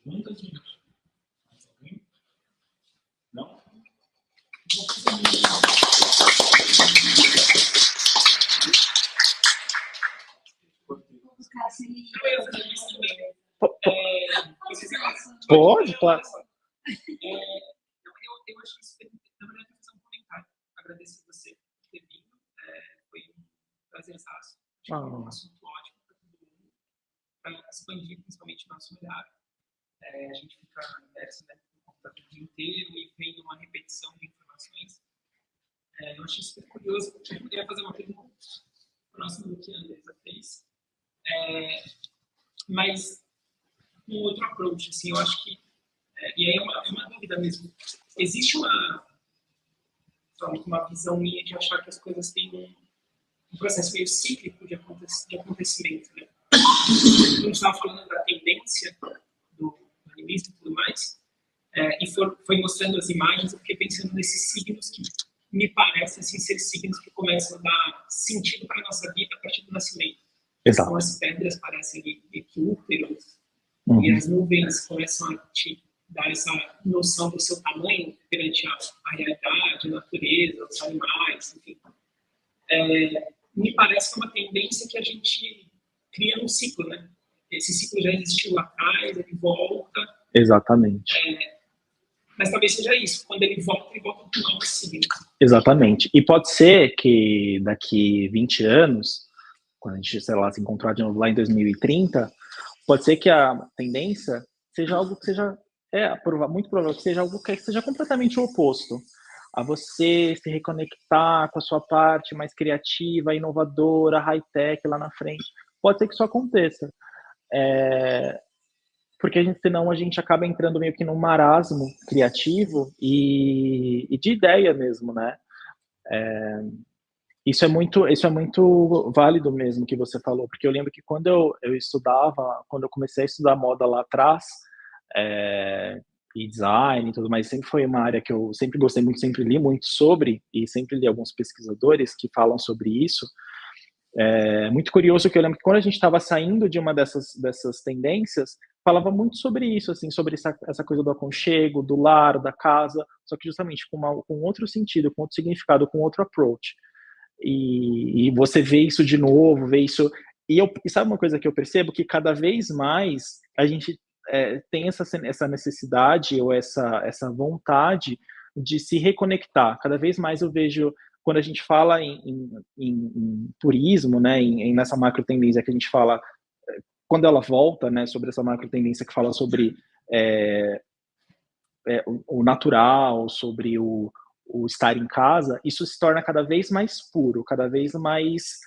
Perguntas, meninas? Mais alguém? Não? Pode, claro. Eu acho que isso, na verdade, eu fazer um comentário. Agradecer você por ter vindo. Foi um prazerzaço. Foi um assunto ótimo para todo mundo, para expandir principalmente o nosso olhar. A gente fica nessa, né, o dia inteiro e vendo uma repetição de informações. Eu achei super curioso. Eu queria fazer uma pergunta próxima do que a Andresa fez. Mas um outro approach, assim, eu acho que, e aí é uma dúvida mesmo, existe uma visão minha de achar que as coisas têm um processo meio cíclico de acontecimento, né? A gente estava falando da tendência do animismo e tudo mais, e foi mostrando as imagens, eu fiquei pensando nesses signos que me parecem assim, ser signos que começam a dar sentido para a nossa vida a partir do nascimento. Exato. Então as pedras parecem equíferos, e as nuvens começam a te dar essa noção do seu tamanho perante a realidade, a natureza, os animais, enfim. Me parece que é uma tendência que a gente cria um ciclo, né? Esse ciclo já existiu lá atrás, ele volta. Exatamente. Mas talvez seja isso, quando ele volta com novos signos. Exatamente. E pode ser que daqui 20 anos, quando a gente, sei lá, se encontrar de novo lá em 2030, pode ser que a tendência seja algo que seja, muito provável que seja algo que seja completamente o oposto. A você se reconectar com a sua parte mais criativa, inovadora, high-tech lá na frente. Pode ser que isso aconteça. Porque senão a gente acaba entrando meio que num marasmo criativo e de ideia mesmo, né? Isso é muito válido mesmo que você falou, porque eu lembro que quando quando eu comecei a estudar moda lá atrás, e design e tudo mais, sempre foi uma área que eu sempre gostei muito, sempre li muito sobre, e sempre li alguns pesquisadores que falam sobre isso. Muito curioso que eu lembro que quando a gente estava saindo de uma dessas tendências, falava muito sobre isso, assim, sobre essa coisa do aconchego, do lar, da casa, só que justamente com outro sentido, com outro significado, com outro approach. E você vê isso de novo, vê isso... E sabe uma coisa que eu percebo? Que cada vez mais a gente tem essa necessidade ou essa vontade de se reconectar. Cada vez mais eu vejo, quando a gente fala em turismo, né, nessa macro tendência que a gente fala, quando ela volta, né, sobre essa macro tendência que fala sobre o natural, sobre o estar em casa, isso se torna cada vez mais puro, cada vez mais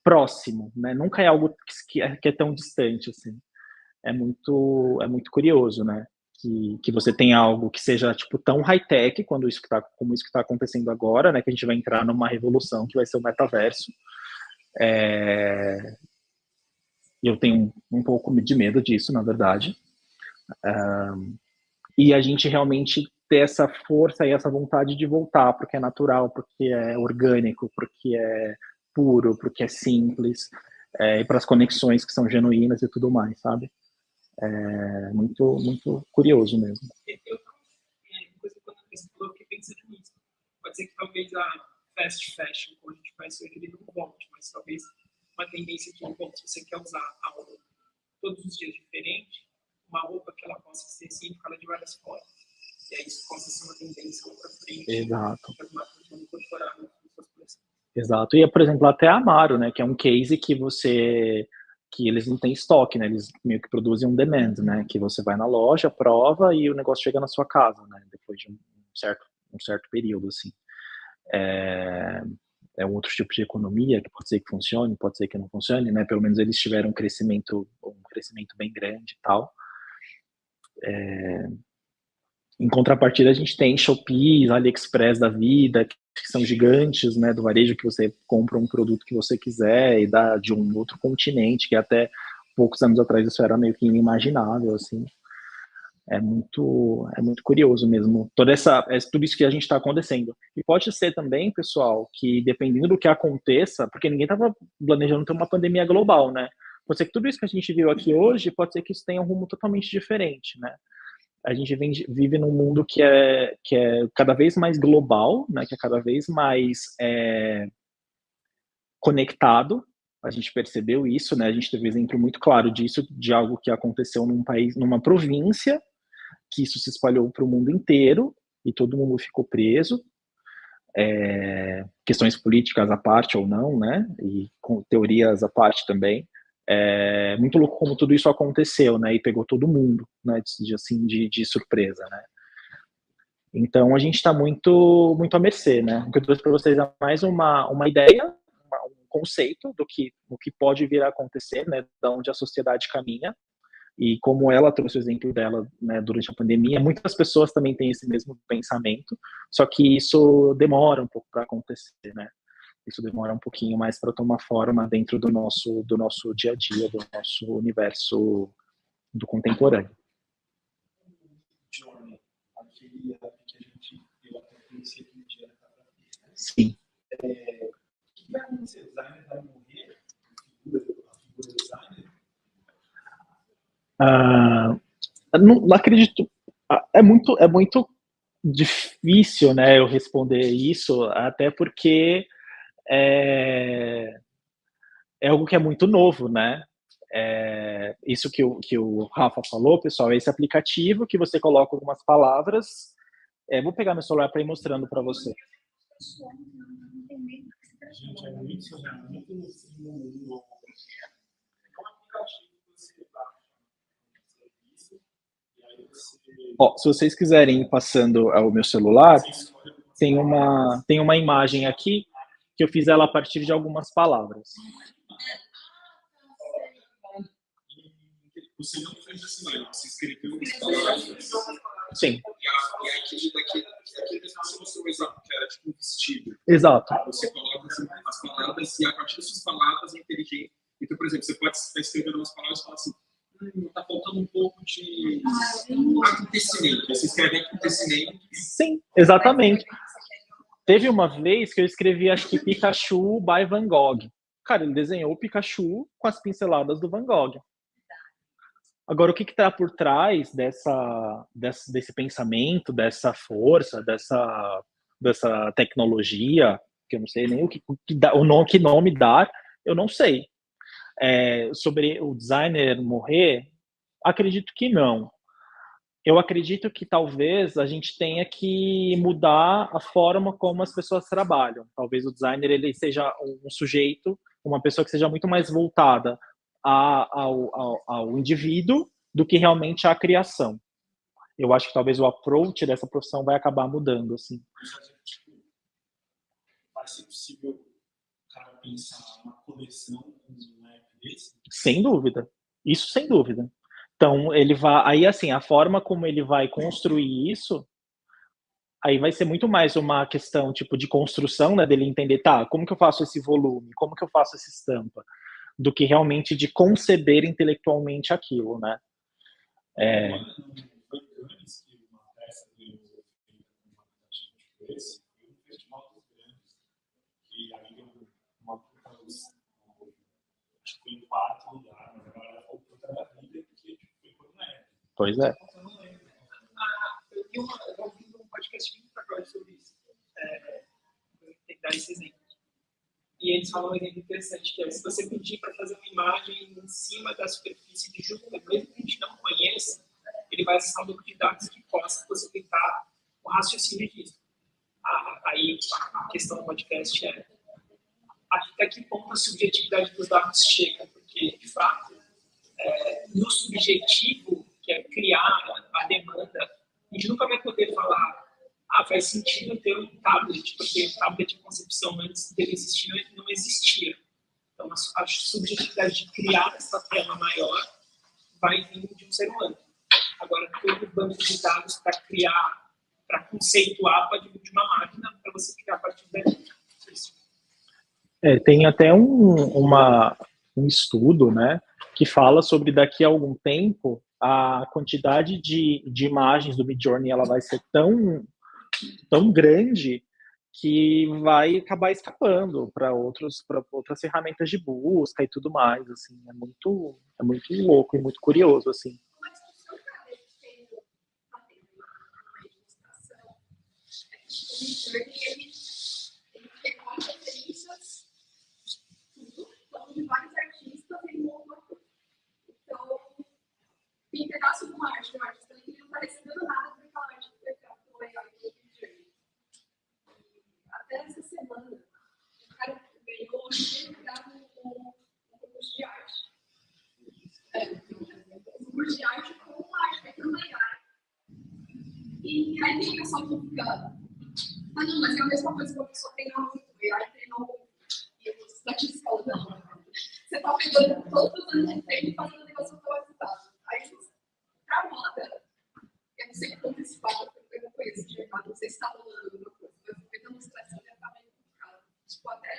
próximo, né? Nunca é algo que é tão distante assim. é muito curioso, né? Que você tem algo que seja tipo tão high-tech como isso que está acontecendo agora, né? Que a gente vai entrar numa revolução que vai ser o metaverso. E eu tenho um pouco de medo disso, na verdade. E a gente realmente ter essa força e essa vontade de voltar, porque é natural, porque é orgânico, porque é puro, porque é simples, e para as conexões que são genuínas e tudo mais, sabe? É muito curioso mesmo. Coisa que eu fiquei pensando nisso. Pode ser que talvez a fast fashion, como a gente conhece hoje, ele não volte, mas talvez uma tendência que, bom, se você quer usar algo todos os dias diferente, uma roupa que ela possa ser significada de várias formas. E aí isso possa ser uma tendência lá para frente. Exato. Que as marcas vão incorporar nas suas coleções. Exato. E, por exemplo, até a Amaro, né, que é um case que eles não têm estoque, né, eles meio que produzem um demand, né, que você vai na loja, prova e o negócio chega na sua casa, né, depois de um certo período, assim. É um outro tipo de economia que pode ser que funcione, pode ser que não funcione, né, pelo menos eles tiveram um crescimento bem grande e tal. Em contrapartida, a gente tem Shopee, AliExpress da vida, que são gigantes, né, do varejo, que você compra um produto que você quiser e dá de um outro continente, que até poucos anos atrás isso era meio que inimaginável, assim. É muito curioso mesmo, tudo isso que a gente está acontecendo. E pode ser também, pessoal, que dependendo do que aconteça, porque ninguém estava planejando ter uma pandemia global, né? Pode ser que tudo isso que a gente viu aqui hoje, pode ser que isso tenha um rumo totalmente diferente, né? A gente vive num mundo que é cada vez mais global, né? Que é cada vez mais conectado. A gente percebeu isso, né? A gente teve um exemplo muito claro disso, de algo que aconteceu num país, numa província, que isso se espalhou para o mundo inteiro e todo mundo ficou preso. Questões políticas à parte ou não, né? E com teorias à parte também. É muito louco como tudo isso aconteceu, né? E pegou todo mundo, né? De surpresa, né? Então a gente está muito à mercê, né? O que eu trouxe para vocês é mais uma ideia, um conceito do que pode vir a acontecer, né? Da onde a sociedade caminha. E como ela trouxe o exemplo dela, né, durante a pandemia, muitas pessoas também têm esse mesmo pensamento, só que isso demora um pouco para acontecer, né? Isso demora um pouquinho mais para tomar forma dentro do nosso dia a dia, do nosso universo do contemporâneo. Journey, aquele app que a gente eu até conheci aquele dia. Sim. O que vai acontecer? O designer vai morrer? A figura do designer? Não acredito. É muito difícil, né, eu responder isso, até porque é algo que é muito novo, né? Isso que o Rafa falou, pessoal, é esse aplicativo que você coloca algumas palavras. Vou pegar meu celular para ir mostrando para você. Gente, é muito surreal, muito no mundo. É um aplicativo que você baixa no serviço e aí você. Se vocês quiserem ir passando ao meu celular, tem uma imagem aqui que eu fiz ela a partir de algumas palavras. Você não fez essa imagem, você escreveu as palavras. Sim. E aquele você mostrou um exemplo, que era tipo um vestido. Exato. Você coloca as palavras e a partir dessas palavras é inteligente. Então, por exemplo, você pode estar escrevendo umas palavras e falar assim, tá faltando um pouco de acontecimento. Você escreve acontecimento. Sim, exatamente. Teve uma vez que eu escrevi, acho que Pikachu by Van Gogh. Cara, ele desenhou o Pikachu com as pinceladas do Van Gogh. Agora, o que está por trás desse pensamento, dessa força, dessa tecnologia, que eu não sei nem que nome dar, eu não sei. Sobre o designer morrer, acredito que não. Eu acredito que talvez a gente tenha que mudar a forma como as pessoas trabalham. Talvez o designer ele seja um sujeito, uma pessoa que seja muito mais voltada ao indivíduo do que realmente à criação. Eu acho que talvez o approach dessa profissão vai acabar mudando, assim. Vai ser possível o cara pensar uma coleção com um app desse? Sem dúvida. Isso sem dúvida. Então, ele vai aí, assim, a forma como ele vai construir isso, aí vai ser muito mais uma questão, tipo, de construção, né, dele entender: "Tá, como que eu faço esse volume? Como que eu faço essa estampa?", do que realmente de conceber intelectualmente aquilo, né. É, Foi Cannes que uma peça dele foi feita com uma tentativa tipo esse, foi um festival dos grandes, que aí deu uma puta, acho que foi em quarto lugar, mas agora ela foi puta da vida, porque tipo, foi por leve. pois é. Eu não lembro. Eu ouvi um podcast muito agora sobre isso. Vou tentar esse exemplo. E eles falam um exemplo interessante, que é se você pedir para fazer uma imagem em cima da superfície de Júpiter, mesmo que a gente não conheça, ele vai acessar um banco de dados que possa possibilitar o raciocínio disso. Aí a questão do podcast é até que ponto a subjetividade dos dados chega, porque, de fato, no subjetivo, que é criar a demanda, a gente nunca vai poder falar faz sentido ter um tablet, porque o tablet de concepção antes dele existir não existia. Então, a subjetividade de criar essa tela maior vai vir de um ser humano. Agora, todo banco de dados para criar, para conceituar, pode vir de uma máquina para você criar a partir dali. Tem até um estudo, né, que fala sobre daqui a algum tempo a quantidade de imagens do Midjourney ela vai ser tão grande que vai acabar escapando para outras ferramentas de busca e tudo mais, assim, é muito louco e muito curioso, assim. Uma discussão que a gente tem na ilustração é que o Midjourney ele recolhe referências tudo, de vários artistas e monta tudo. Então, tem pedaço de uma arte de um artista que não está recebendo nada daquela arte que foi feita pelo AI do Midjourney. Até essa semana, o cara ganhou um concurso de arte. Um concurso de arte com uma arte feita no AI. E aí tem o pessoal que fica, não, mas é a mesma coisa que a pessoa treinou muito, o AI treinou e os estatísticos não. Você está pegando todos os anos de treino e fazendo o negócio automatizado. Aí, para moda, eu não sei como esse papo, eu não conheço de mercado, não sei se está rolando alguma coisa, mas eu fui demonstração já está meio complicado. Tipo, até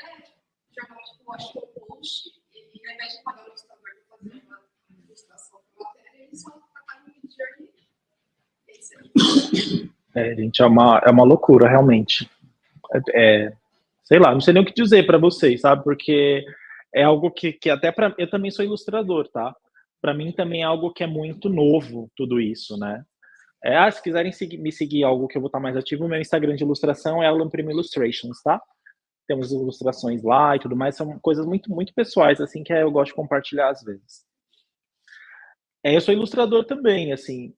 jornal tipo Washington Post, e ao invés de pagar o ilustrador para fazer uma ilustração para matéria, eles só pagaram no Midjourney. É isso aí. Gente, é uma loucura, realmente. Sei lá, não sei nem o que dizer para vocês, sabe? Porque é algo que até para eu também sou ilustrador, tá? Para mim também é algo que é muito novo, tudo isso, né? Se quiserem me seguir algo que eu vou estar mais ativo, o meu Instagram de ilustração é Alan Primo Illustrations, tá? Temos ilustrações lá e tudo mais, são coisas muito, muito pessoais, assim, que eu gosto de compartilhar às vezes. Eu sou ilustrador também, assim,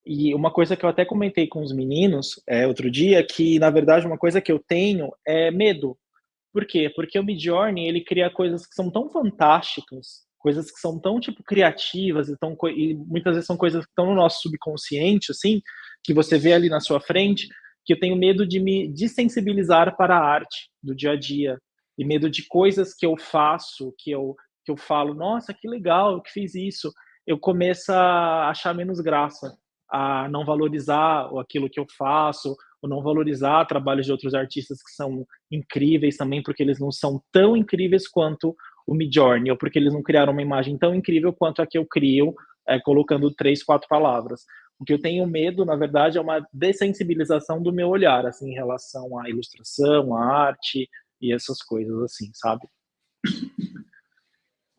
e uma coisa que eu até comentei com os meninos outro dia, que na verdade uma coisa que eu tenho é medo. Por quê? Porque o Midjourney, ele cria coisas que são tão fantásticas, coisas que são tão, tipo, criativas e muitas vezes são coisas que estão no nosso subconsciente, assim, que você vê ali na sua frente, que eu tenho medo de me desensibilizar para a arte do dia a dia, e medo de coisas que eu faço, que eu falo, nossa, que legal, eu que fiz isso, eu começo a achar menos graça, a não valorizar aquilo que eu faço, ou não valorizar trabalhos de outros artistas que são incríveis também, porque eles não são tão incríveis quanto o Midjourney, ou porque eles não criaram uma imagem tão incrível quanto a que eu crio, colocando 3, 4 palavras. O que eu tenho medo, na verdade, é uma dessensibilização do meu olhar, assim, em relação à ilustração, à arte e essas coisas, assim, sabe?